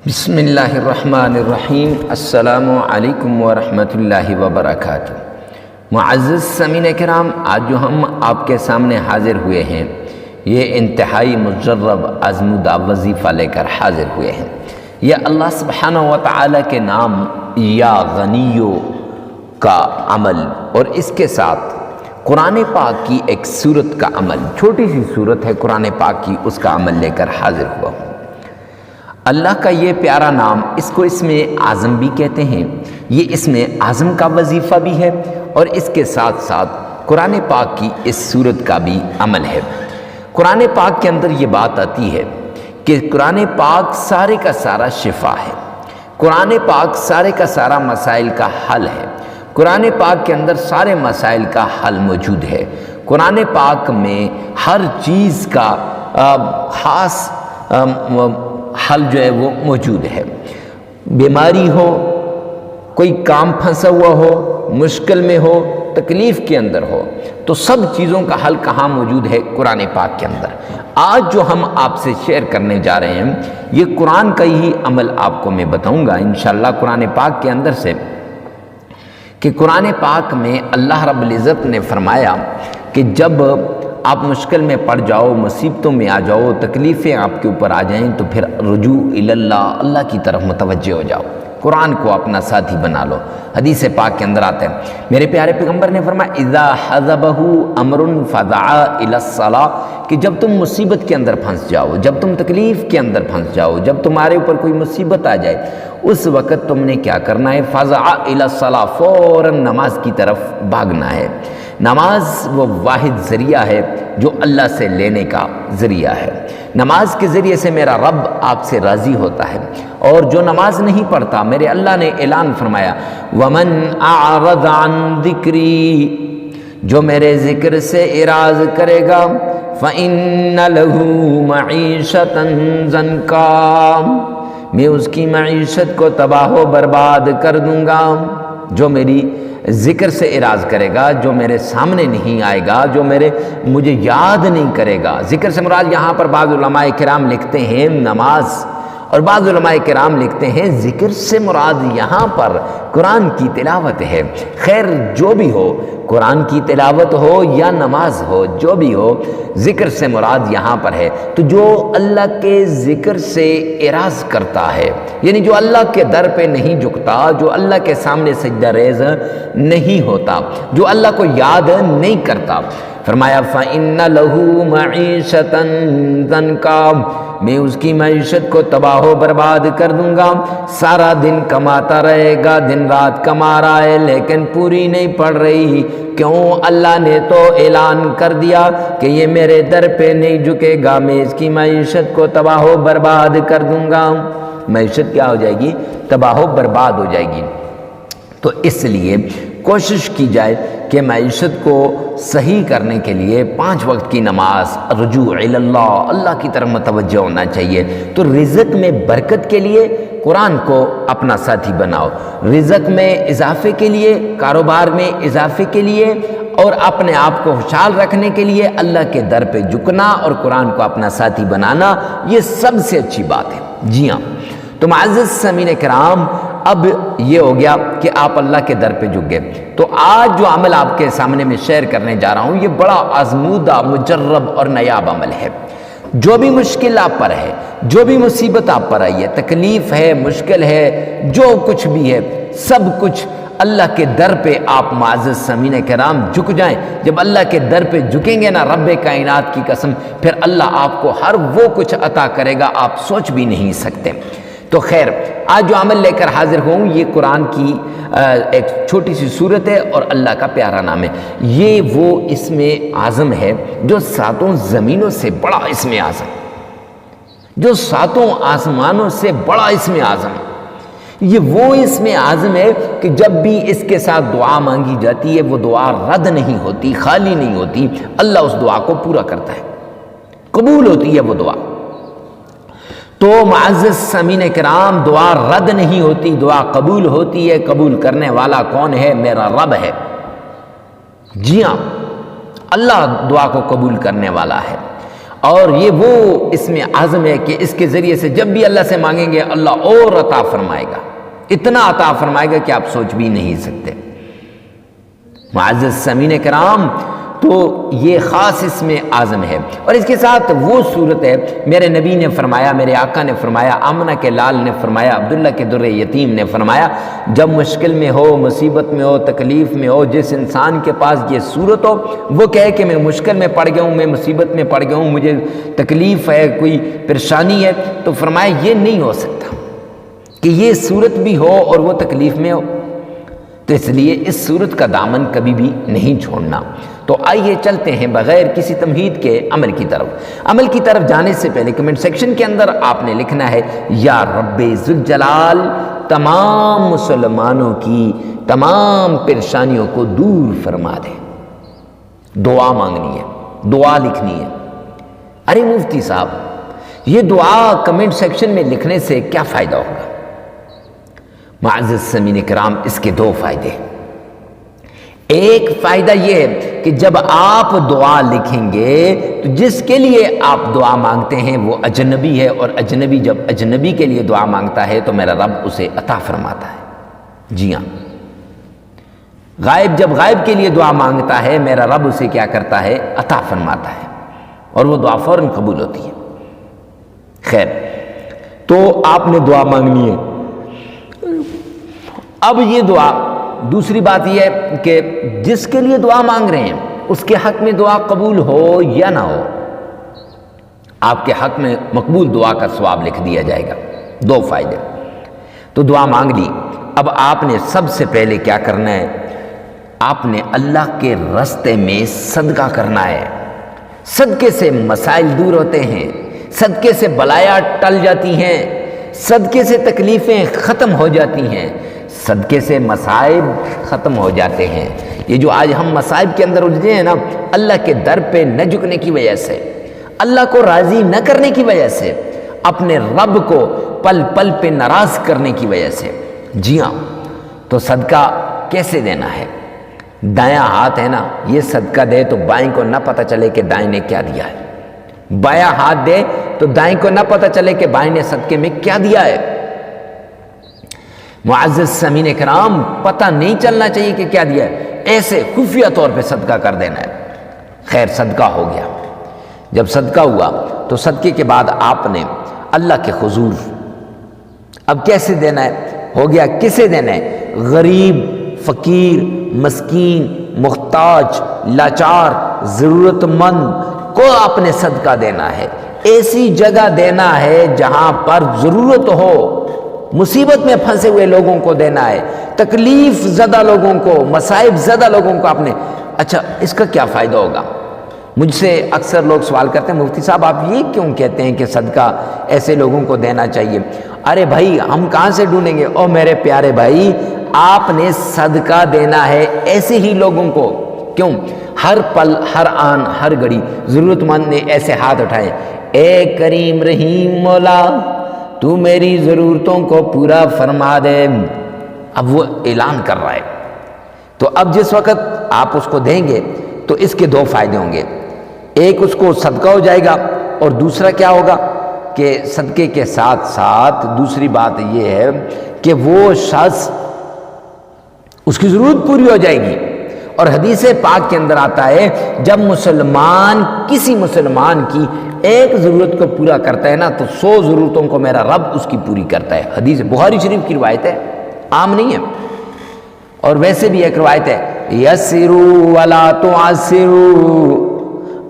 بسم اللہ الرحمن الرحیم۔ السلام علیکم ورحمۃ اللہ وبرکاتہ۔ معزز سامعین کرام، آج جو ہم آپ کے سامنے حاضر ہوئے ہیں یہ انتہائی مجرب آزمودہ وظیفہ لے کر حاضر ہوئے ہیں۔ یہ اللہ سبحانہ و تعالی کے نام یا غنیو کا عمل اور اس کے ساتھ قرآن پاک کی ایک سورت کا عمل، چھوٹی سی سورت ہے قرآن پاک کی، اس کا عمل لے کر حاضر ہوا ہوں۔ اللہ کا یہ پیارا نام، اس کو اسم اعظم بھی کہتے ہیں، یہ اسم اعظم کا وظیفہ بھی ہے اور اس کے ساتھ ساتھ قرآن پاک کی اس سورت کا بھی عمل ہے۔ قرآن پاک کے اندر یہ بات آتی ہے کہ قرآن پاک سارے کا سارا شفا ہے، قرآن پاک سارے کا سارا مسائل کا حل ہے، قرآن پاک کے اندر سارے مسائل کا حل موجود ہے۔ قرآن پاک میں ہر چیز کا خاص حل جو ہے وہ موجود ہے۔ بیماری ہو، کوئی کام پھنسا ہوا ہو، مشکل میں ہو، تکلیف کے اندر ہو، تو سب چیزوں کا حل کہاں موجود ہے؟ قرآن پاک کے اندر۔ آج جو ہم آپ سے شیئر کرنے جا رہے ہیں یہ قرآن کا ہی عمل آپ کو میں بتاؤں گا انشاءاللہ قرآن پاک کے اندر سے، کہ قرآن پاک میں اللہ رب العزت نے فرمایا کہ جب آپ مشکل میں پڑ جاؤ، مصیبتوں میں آ جاؤ، تکلیفیں آپ کے اوپر آ جائیں تو پھر رجوع اللہ، اللہ کی طرف متوجہ ہو جاؤ، قرآن کو اپنا ساتھی بنا لو۔ حدیث پاک کے اندر آتا ہے، میرے پیارے پیغمبر نے فرمایا اذا حزبہ امر فدعا الی الصلاۃ، کہ جب تم مصیبت کے اندر پھنس جاؤ، جب تم تکلیف کے اندر پھنس جاؤ، جب تمہارے اوپر کوئی مصیبت آ جائے، اس وقت تم نے کیا کرنا ہے؟ فزع الی الصلاۃ، فوراً نماز کی طرف بھاگنا ہے۔ نماز وہ واحد ذریعہ ہے جو اللہ سے لینے کا ذریعہ ہے۔ نماز کے ذریعے سے میرا رب آپ سے راضی ہوتا ہے، اور جو نماز نہیں پڑھتا، میرے اللہ نے اعلان فرمایا وَمَنْ أَعْرَضَ عَنْ ذِكْرِي، جو میرے ذکر سے اعراض کرے گا فَإِنَّ لَهُ مَعِيشَةً ضَنْكًا، میں اس کی معیشت کو تباہ و برباد کر دوں گا۔ جو میری ذکر سے اعراض کرے گا، جو میرے سامنے نہیں آئے گا، جو مجھے یاد نہیں کرے گا۔ ذکر سے مراد یہاں پر بعض علماء کرام لکھتے ہیں نماز، اور بعض علماء کرام لکھتے ہیں ذکر سے مراد یہاں پر قرآن کی تلاوت ہے۔ خیر جو بھی ہو، قرآن کی تلاوت ہو یا نماز ہو، جو بھی ہو، ذکر سے مراد یہاں پر ہے۔ تو جو اللہ کے ذکر سے اعراض کرتا ہے، یعنی جو اللہ کے در پہ نہیں جھکتا، جو اللہ کے سامنے سجدہ ریز نہیں ہوتا، جو اللہ کو یاد نہیں کرتا، فرمایا فَإِنَّ لَهُ مَعِيشَةً ضَنْكًا، میں اس کی معیشت کو تباہ و برباد کر دوں گا۔ سارا دن کماتا رہے گا، دن رات کما رہا ہے لیکن پوری نہیں پڑ رہی، کیوں؟ اللہ نے تو اعلان کر دیا کہ یہ میرے در پہ نہیں جھکے گا، میں اس کی معیشت کو تباہ و برباد کر دوں گا۔ معیشت کیا ہو جائے گی؟ تباہ و برباد ہو جائے گی۔ تو اس لیے کوشش کی جائے کہ معیشت کو صحیح کرنے کے لیے 5 وقت کی نماز، رجوع اللہ، اللہ کی طرف متوجہ ہونا چاہیے۔ تو رزق میں برکت کے لیے قرآن کو اپنا ساتھی بناؤ، رزق میں اضافے کے لیے، کاروبار میں اضافے کے لیے، اور اپنے آپ کو خوشحال رکھنے کے لیے اللہ کے در پہ جھکنا اور قرآن کو اپنا ساتھی بنانا، یہ سب سے اچھی بات ہے۔ جی ہاں، تو معزز سامعین کرام، اب یہ ہو گیا کہ آپ اللہ کے در پہ جھک گئے۔ تو آج جو عمل آپ کے سامنے میں شیئر کرنے جا رہا ہوں یہ بڑا آزمودہ، مجرب اور نایاب عمل ہے۔ جو بھی مشکل آپ پر ہے، جو بھی مصیبت آپ پر آئی ہے، تکلیف ہے، مشکل ہے، جو کچھ بھی ہے، سب کچھ اللہ کے در پہ آپ معزز سامعین کرام جھک جائیں۔ جب اللہ کے در پہ جھکیں گے نا، رب کائنات کی قسم، پھر اللہ آپ کو ہر وہ کچھ عطا کرے گا آپ سوچ بھی نہیں سکتے۔ تو خیر، آج جو عمل لے کر حاضر ہوں یہ قرآن کی ایک چھوٹی سی صورت ہے اور اللہ کا پیارا نام ہے۔ یہ وہ اسم اعظم ہے جو 7 زمینوں سے بڑا اسم اعظم، جو 7 آسمانوں سے بڑا اسم اعظم ہے۔ یہ وہ اسم اعظم ہے کہ جب بھی اس کے ساتھ دعا مانگی جاتی ہے وہ دعا رد نہیں ہوتی، خالی نہیں ہوتی، اللہ اس دعا کو پورا کرتا ہے، قبول ہوتی ہے وہ دعا۔ تو معزز سامعین کرام، دعا رد نہیں ہوتی، دعا قبول ہوتی ہے۔ قبول کرنے والا کون ہے؟ میرا رب ہے۔ جی ہاں، اللہ دعا کو قبول کرنے والا ہے۔ اور یہ وہ اسم اعظم ہے کہ اس کے ذریعے سے جب بھی اللہ سے مانگیں گے اللہ اور عطا فرمائے گا، اتنا عطا فرمائے گا کہ آپ سوچ بھی نہیں سکتے۔ معزز سامعین کرام، تو یہ خاص اسم اعظم ہے، اور اس کے ساتھ وہ صورت ہے، میرے نبی نے فرمایا، میرے آقا نے فرمایا، آمنہ کے لال نے فرمایا، عبداللہ کے در یتیم نے فرمایا، جب مشکل میں ہو، مصیبت میں ہو، تکلیف میں ہو، جس انسان کے پاس یہ صورت ہو، وہ کہے کہ میں مشکل میں پڑ گیا ہوں، میں مصیبت میں پڑ گیا ہوں، مجھے تکلیف ہے، کوئی پریشانی ہے، تو فرمایا یہ نہیں ہو سکتا کہ یہ صورت بھی ہو اور وہ تکلیف میں ہو، تو اس لیے اس صورت کا دامن کبھی بھی نہیں چھوڑنا۔ تو آئیے چلتے ہیں بغیر کسی تمہید کے عمل کی طرف۔ عمل کی طرف جانے سے پہلے کمنٹ سیکشن کے اندر آپ نے لکھنا ہے یا رب ذوالجلال تمام مسلمانوں کی تمام پریشانیوں کو دور فرما دے۔ دعا مانگنی ہے، دعا لکھنی ہے۔ ارے مفتی صاحب، یہ دعا کمنٹ سیکشن میں لکھنے سے کیا فائدہ ہوگا؟ معزز سامعین کرام، اس کے دو فائدے۔ ایک فائدہ یہ ہے کہ جب آپ دعا لکھیں گے تو جس کے لیے آپ دعا مانگتے ہیں وہ اجنبی ہے، اور اجنبی جب اجنبی کے لیے دعا مانگتا ہے تو میرا رب اسے عطا فرماتا ہے۔ جی ہاں، غائب جب غائب کے لیے دعا مانگتا ہے میرا رب اسے کیا کرتا ہے؟ عطا فرماتا ہے، اور وہ دعا فوراً قبول ہوتی ہے۔ خیر، تو آپ نے دعا مانگنی ہے۔ اب یہ دعا، دوسری بات یہ ہے کہ جس کے لیے دعا مانگ رہے ہیں اس کے حق میں دعا قبول ہو یا نہ ہو، آپ کے حق میں مقبول دعا کا ثواب لکھ دیا جائے گا۔ دو فائدے۔ تو دعا مانگ لی، اب آپ نے سب سے پہلے کیا کرنا ہے؟ آپ نے اللہ کے راستے میں صدقہ کرنا ہے۔ صدقے سے مسائل دور ہوتے ہیں، صدقے سے بلایاں ٹل جاتی ہیں، صدقے سے تکلیفیں ختم ہو جاتی ہیں، صدقے سے مصائب ختم ہو جاتے ہیں۔ یہ جو آج ہم مصائب کے اندر الجھے ہیں نا، اللہ کے در پہ نہ جھکنے کی وجہ سے، اللہ کو راضی نہ کرنے کی وجہ سے، اپنے رب کو پل پل پہ ناراض کرنے کی وجہ سے۔ جی ہاں، تو صدقہ کیسے دینا ہے؟ دایاں ہاتھ ہے نا، یہ صدقہ دے تو بائیں کو نہ پتہ چلے کہ دائیں نے کیا دیا ہے، بایاں ہاتھ دے تو دائیں کو نہ پتہ چلے کہ بائیں نے صدقے میں کیا دیا ہے۔ معزز سامعین کرام، پتہ نہیں چلنا چاہیے کہ کیا دیا ہے، ایسے خفیہ طور پہ صدقہ کر دینا ہے۔ خیر، صدقہ ہو گیا۔ جب صدقہ ہوا تو صدقے کے بعد آپ نے اللہ کے حضور اب کیسے دینا ہے؟ ہو گیا، کسے دینا ہے؟ غریب، فقیر، مسکین، محتاج، لاچار، ضرورت مند کو آپ نے صدقہ دینا ہے۔ ایسی جگہ دینا ہے جہاں پر ضرورت ہو، مصیبت میں پھنسے ہوئے لوگوں کو دینا ہے، تکلیف زدہ لوگوں کو، مصائب زدہ لوگوں کو آپ نے۔ اچھا، اس کا کیا فائدہ ہوگا؟ مجھ سے اکثر لوگ سوال کرتے ہیں، مفتی صاحب آپ یہ کیوں کہتے ہیں کہ صدقہ ایسے لوگوں کو دینا چاہیے؟ ارے بھائی، ہم کہاں سے ڈھونڈیں گے؟ او میرے پیارے بھائی، آپ نے صدقہ دینا ہے ایسے ہی لوگوں کو۔ کیوں؟ ہر پل، ہر آن، ہر گھڑی ضرورت مند نے ایسے ہاتھ اٹھائے، اے کریم رحیم مولا تو میری ضرورتوں کو پورا فرما دے۔ اب وہ اعلان کر رہا ہے، تو اب جس وقت آپ اس کو دیں گے تو اس کے دو فائدے ہوں گے۔ ایک، اس کو صدقہ ہو جائے گا، اور دوسرا کیا ہوگا کہ صدقے کے ساتھ ساتھ دوسری بات یہ ہے کہ وہ شخص، اس کی ضرورت پوری ہو جائے گی۔ اور حدیث پاک کے اندر آتا ہے جب مسلمان کسی مسلمان کی ایک ضرورت کو پورا کرتا ہے نا تو 100 ضرورتوں کو میرا رب اس کی پوری کرتا ہے۔ حدیث بخاری شریف کی روایت ہے، عام نہیں ہے۔ اور ویسے بھی ایک روایت ہے، یسروا ولا تعسروا،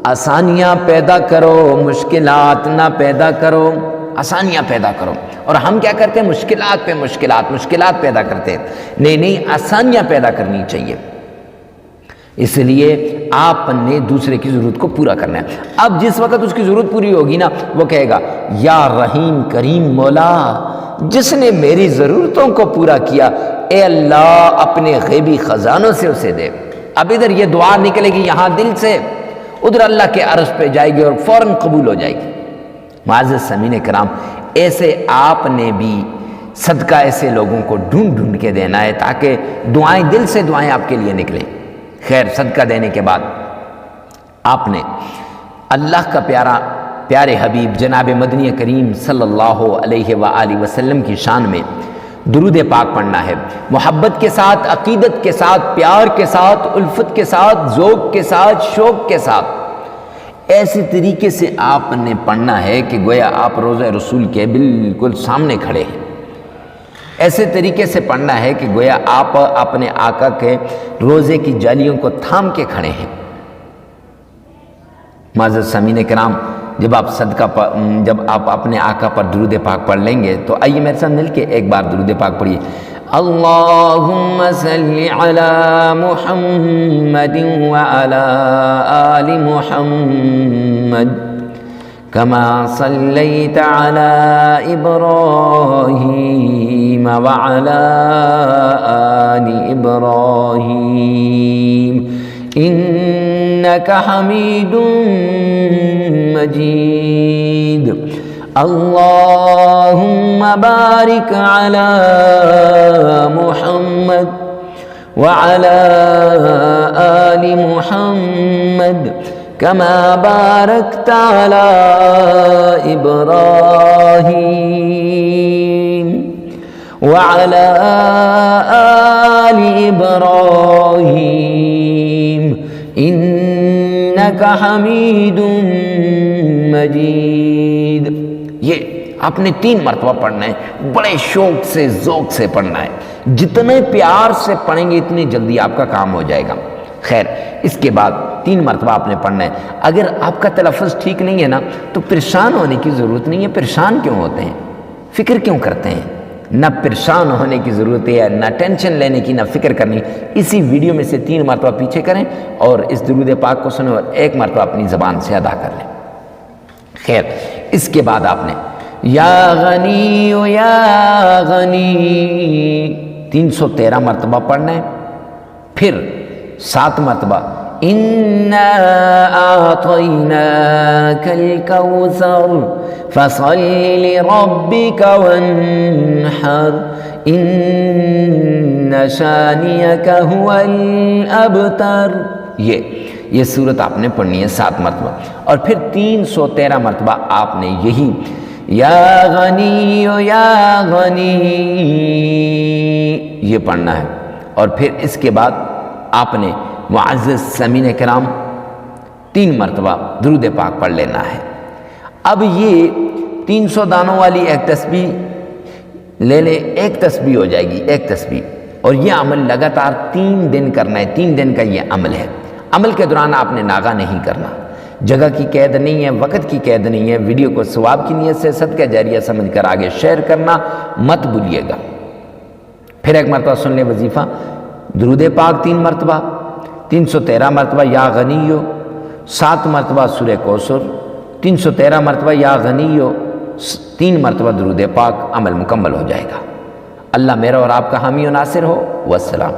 آسانیاں پیدا کرو مشکلات نہ پیدا کرو، آسانیاں پیدا کرو۔ اور ہم کیا کرتے ہیں؟ مشکلات پہ مشکلات پیدا کرتے ہیں۔ نہیں، آسانیاں پیدا کرنی چاہیے۔ اس لیے آپ نے دوسرے کی ضرورت کو پورا کرنا ہے۔ اب جس وقت اس کی ضرورت پوری ہوگی نا، وہ کہے گا یا رحیم کریم مولا جس نے میری ضرورتوں کو پورا کیا، اے اللہ اپنے غیبی خزانوں سے اسے دے۔ اب ادھر یہ دعا نکلے گی یہاں دل سے، ادھر اللہ کے عرش پہ جائے گی اور فوراً قبول ہو جائے گی۔ معزز سامعین کرام، ایسے آپ نے بھی صدقہ ایسے لوگوں کو ڈھونڈ کے دینا ہے تاکہ دعائیں، دل سے دعائیں آپ کے لیے نکلیں۔ خیر، صدقہ دینے کے بعد آپ نے اللہ کا پیارا پیارے حبیب جناب مدنی کریم صلی اللہ علیہ وآلہ وسلم کی شان میں درود پاک پڑھنا ہے، محبت کے ساتھ، عقیدت کے ساتھ، پیار کے ساتھ، الفت کے ساتھ، ذوق کے ساتھ، شوق کے ساتھ، ایسے طریقے سے آپ نے پڑھنا ہے کہ گویا آپ روضہ رسول کے بالکل سامنے کھڑے ہیں۔ ایسے طریقے سے پڑھنا ہے کہ گویا آپ اپنے آقا کے روزے کی جالیوں کو تھام کے کھڑے ہیں۔ معزز سامعین کرام، جب آپ اپنے آقا پر درود پاک پڑھ لیں گے تو آئیے میرے ساتھ مل کے ایک بار درود پاک پڑھیے۔ اللہم صلی علی محمد وعلی آل محمد کما صلیت علی ابراہیم وعلی آل ابراہیم انک حمید مجید اللہم بارک علی محمد وعلی آل محمد کما بارکت علی ابراہیم وعلی آل ابراہیم انک حمید مجید۔ یہ آپ نے 3 مرتبہ پڑھنا ہے، بڑے شوق سے ذوق سے پڑھنا ہے، جتنے پیار سے پڑھیں گے اتنی جلدی آپ کا کام ہو جائے گا۔ خیر، اس کے بعد 3 مرتبہ آپ نے پڑھنا ہے۔ اگر آپ کا تلفظ ٹھیک نہیں ہے نا تو پریشان ہونے کی ضرورت نہیں ہے۔ پریشان کیوں ہوتے ہیں؟ فکر کیوں کرتے ہیں؟ نہ پریشان ہونے کی ضرورت ہے، نہ ٹینشن لینے کی، نہ فکر کرنی۔ اسی ویڈیو میں سے 3 مرتبہ پیچھے کریں اور اس درود پاک کو سنیں اور 1 مرتبہ اپنی زبان سے ادا کر لیں۔ خیر، اس کے بعد آپ نے یا غنی یا غنی 313 مرتبہ پڑھنا ہے، پھر 7 مرتبہ اِنَّا أَعْطَيْنَاكَ الْكَوْثَرَ فَصَلِّ لِرَبِّكَ وَانْحَرْ إِنَّ شَانِئَكَ هُوَ الْأَبْتَرُ۔ یہ صورت آپ نے پڑھنی ہے 7 مرتبہ، اور پھر 313 مرتبہ آپ نے یہی یا غنی یا غنی یہ پڑھنا ہے، اور پھر اس کے بعد آپ نے معزز سامعین کرام 3 مرتبہ درود پاک پڑھ لینا ہے۔ اب یہ 300 دانوں والی ایک تسبیح لے لیں، ایک تسبیح ہو جائے گی، ایک تسبیح، اور یہ عمل لگاتار 3 دن کرنا ہے۔ 3 دن کا یہ عمل ہے۔ عمل کے دوران آپ نے ناغہ نہیں کرنا، جگہ کی قید نہیں ہے، وقت کی قید نہیں ہے۔ ویڈیو کو ثواب کی نیت سے صدقہ جاریہ سمجھ کر آگے شیئر کرنا مت بھولیے گا۔ پھر 1 مرتبہ سن لیں وظیفہ، درود پاک 3 مرتبہ، 313 مرتبہ یا غنیو، 7 مرتبہ سورہ کوثر، 313 مرتبہ یا غنیو، 3 مرتبہ درود پاک، عمل مکمل ہو جائے گا۔ اللہ میرا اور آپ کا حامی و ناصر ہو۔ والسلام۔